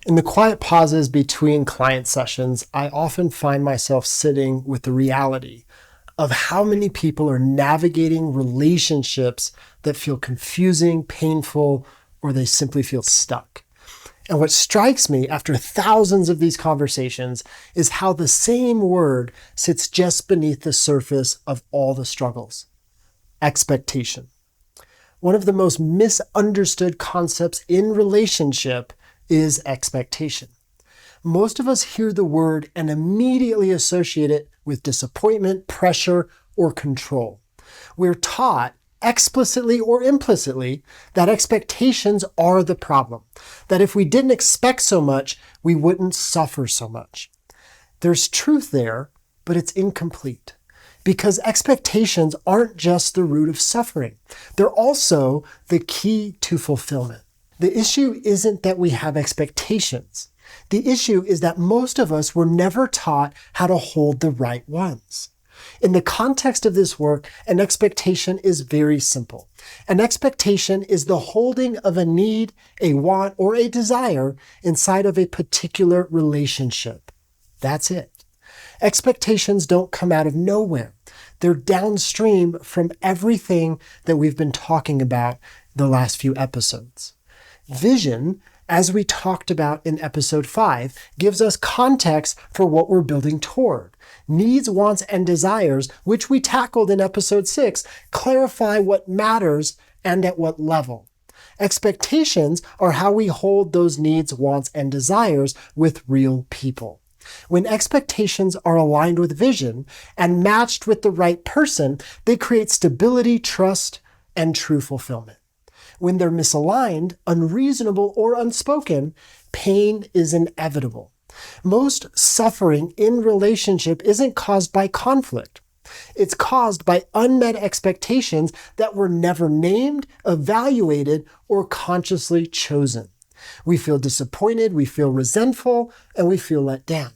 In the quiet pauses between client sessions, I often find myself sitting with the reality of how many people are navigating relationships that feel confusing, painful, or they simply feel stuck. And what strikes me after thousands of these conversations is how the same word sits just beneath the surface of all the struggles: expectation. One of the most misunderstood concepts in relationship is expectation. Most of us hear the word and immediately associate it with disappointment, pressure, or control. We're taught, explicitly or implicitly, that expectations are the problem, that if we didn't expect so much, we wouldn't suffer so much. There's truth there, but it's incomplete, because expectations aren't just the root of suffering. They're also the key to fulfillment. The issue isn't that we have expectations. The issue is that most of us were never taught how to hold the right ones. In the context of this work, an expectation is very simple. An expectation is the holding of a need, a want, or a desire inside of a particular relationship. That's it. Expectations don't come out of nowhere. They're downstream from everything that we've been talking about the last few episodes. Vision, as we talked about in episode 5, gives us context for what we're building toward. Needs, wants, and desires, which we tackled in episode 6, clarify what matters and at what level. Expectations are how we hold those needs, wants, and desires with real people. When expectations are aligned with vision and matched with the right person, they create stability, trust, and true fulfillment. When they're misaligned, unreasonable, or unspoken, pain is inevitable. Most suffering in relationship isn't caused by conflict. It's caused by unmet expectations that were never named, evaluated, or consciously chosen. We feel disappointed, we feel resentful, and we feel let down.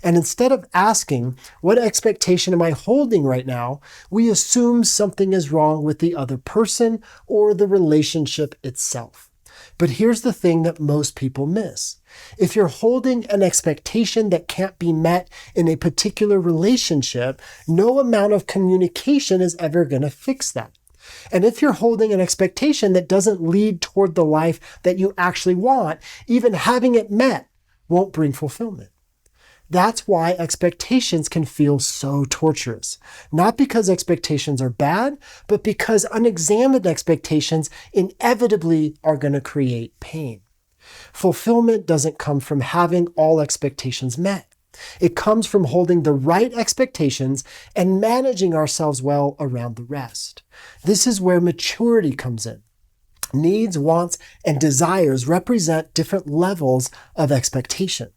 And instead of asking, what expectation am I holding right now, we assume something is wrong with the other person or the relationship itself. But here's the thing that most people miss. If you're holding an expectation that can't be met in a particular relationship, no amount of communication is ever going to fix that. And if you're holding an expectation that doesn't lead toward the life that you actually want, even having it met won't bring fulfillment. That's why expectations can feel so torturous. Not because expectations are bad, but because unexamined expectations inevitably are going to create pain. Fulfillment doesn't come from having all expectations met. It comes from holding the right expectations and managing ourselves well around the rest. This is where maturity comes in. Needs, wants, and desires represent different levels of expectation.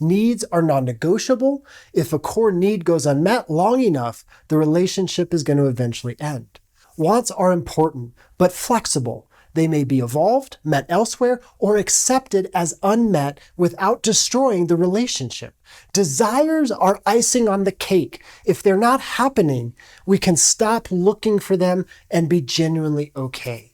Needs are non-negotiable. If a core need goes unmet long enough, the relationship is going to eventually end. Wants are important, but flexible. They may be evolved, met elsewhere, or accepted as unmet without destroying the relationship. Desires are icing on the cake. If they're not happening, we can stop looking for them and be genuinely okay.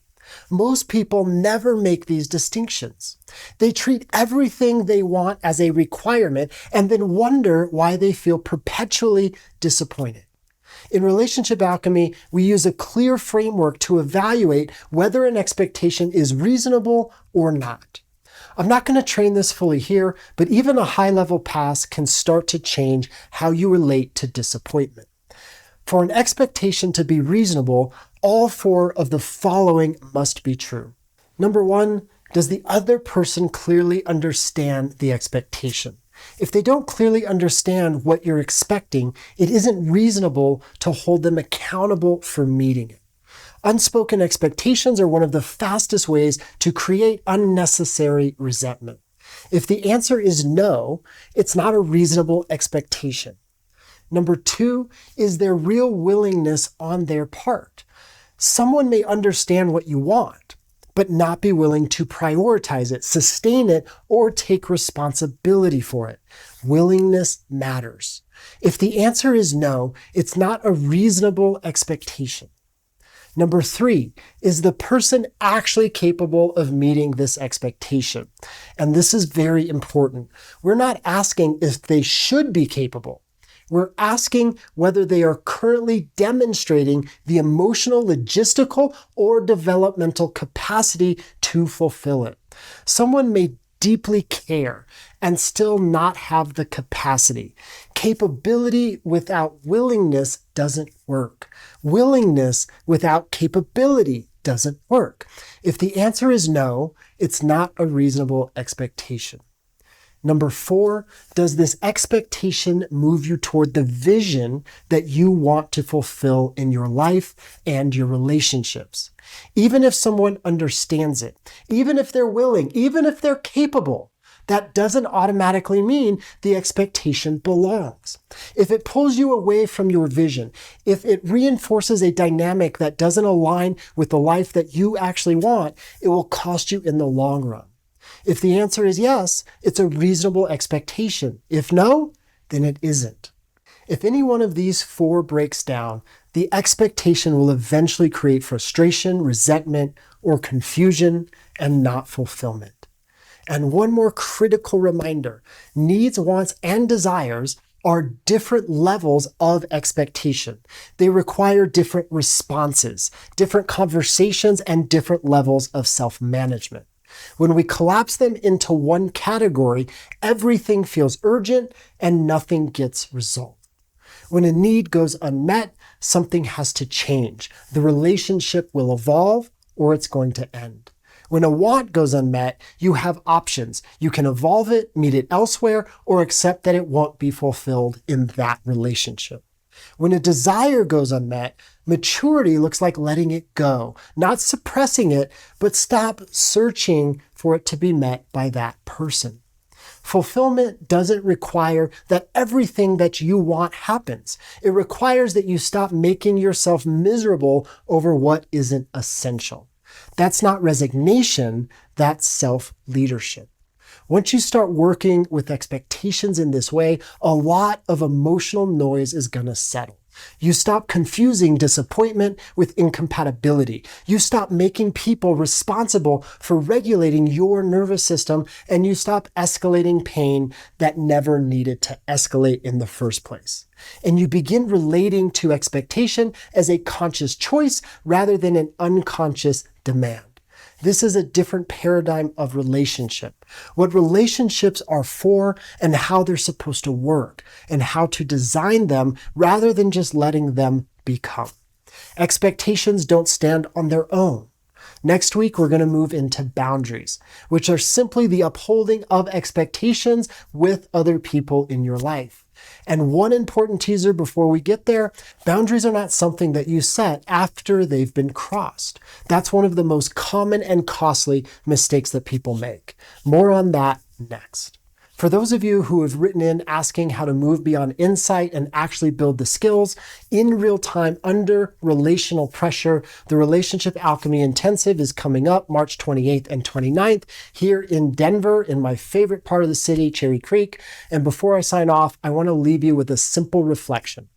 Most people never make these distinctions. They treat everything they want as a requirement and then wonder why they feel perpetually disappointed. In Relationship Alchemy, we use a clear framework to evaluate whether an expectation is reasonable or not. I'm not going to train this fully here, but even a high-level pass can start to change how you relate to disappointment. For an expectation to be reasonable, all 4 of the following must be true. Number 1, does the other person clearly understand the expectation? If they don't clearly understand what you're expecting, it isn't reasonable to hold them accountable for meeting it. Unspoken expectations are one of the fastest ways to create unnecessary resentment. If the answer is no, it's not a reasonable expectation. Number 2, is there real willingness on their part? Someone may understand what you want, but not be willing to prioritize it, sustain it, or take responsibility for it. Willingness matters. If the answer is no, it's not a reasonable expectation. Number 3, is the person actually capable of meeting this expectation? And this is very important. We're not asking if they should be capable. We're asking whether they are currently demonstrating the emotional, logistical, or developmental capacity to fulfill it. Someone may deeply care and still not have the capacity. Capability without willingness doesn't work. Willingness without capability doesn't work. If the answer is no, it's not a reasonable expectation. Number 4, does this expectation move you toward the vision that you want to fulfill in your life and your relationships? Even if someone understands it, even if they're willing, even if they're capable, that doesn't automatically mean the expectation belongs. If it pulls you away from your vision, if it reinforces a dynamic that doesn't align with the life that you actually want, it will cost you in the long run. If the answer is yes, it's a reasonable expectation. If no, then it isn't. If any one of these 4 breaks down, the expectation will eventually create frustration, resentment, or confusion, and not fulfillment. And one more critical reminder: needs, wants, and desires are different levels of expectation. They require different responses, different conversations, and different levels of self-management. When we collapse them into one category, everything feels urgent and nothing gets resolved. When a need goes unmet, something has to change. The relationship will evolve or it's going to end. When a want goes unmet, you have options. You can evolve it, meet it elsewhere, or accept that it won't be fulfilled in that relationship. When a desire goes unmet, maturity looks like letting it go, not suppressing it, but stop searching for it to be met by that person. Fulfillment doesn't require that everything that you want happens. It requires that you stop making yourself miserable over what isn't essential. That's not resignation, that's self-leadership. Once you start working with expectations in this way, a lot of emotional noise is going to settle. You stop confusing disappointment with incompatibility. You stop making people responsible for regulating your nervous system, and you stop escalating pain that never needed to escalate in the first place. And you begin relating to expectation as a conscious choice rather than an unconscious demand. This is a different paradigm of relationship. What relationships are for and how they're supposed to work and how to design them rather than just letting them become. Expectations don't stand on their own. Next week, we're going to move into boundaries, which are simply the upholding of expectations with other people in your life. And one important teaser before we get there: boundaries are not something that you set after they've been crossed. That's one of the most common and costly mistakes that people make. More on that next. For those of you who have written in asking how to move beyond insight and actually build the skills in real time under relational pressure, the Relationship Alchemy Intensive is coming up March 28th and 29th here in Denver, in my favorite part of the city, Cherry Creek. And before I sign off, I want to leave you with a simple reflection.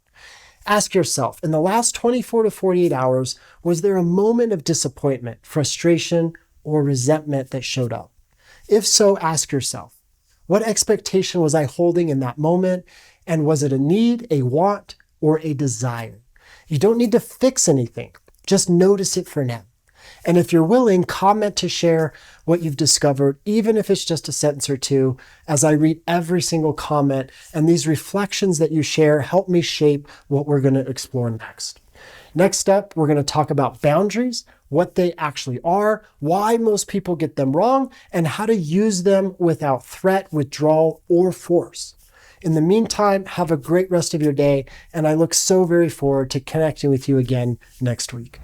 Ask yourself, in the last 24 to 48 hours, was there a moment of disappointment, frustration, or resentment that showed up? If so, ask yourself, what expectation was I holding in that moment? And was it a need, a want, or a desire? You don't need to fix anything. Just notice it for now. And if you're willing, comment to share what you've discovered, even if it's just a sentence or two, as I read every single comment. And these reflections that you share help me shape what we're going to explore next. Next up, we're going to talk about boundaries, what they actually are, why most people get them wrong, and how to use them without threat, withdrawal, or force. In the meantime, have a great rest of your day, and I look so very forward to connecting with you again next week.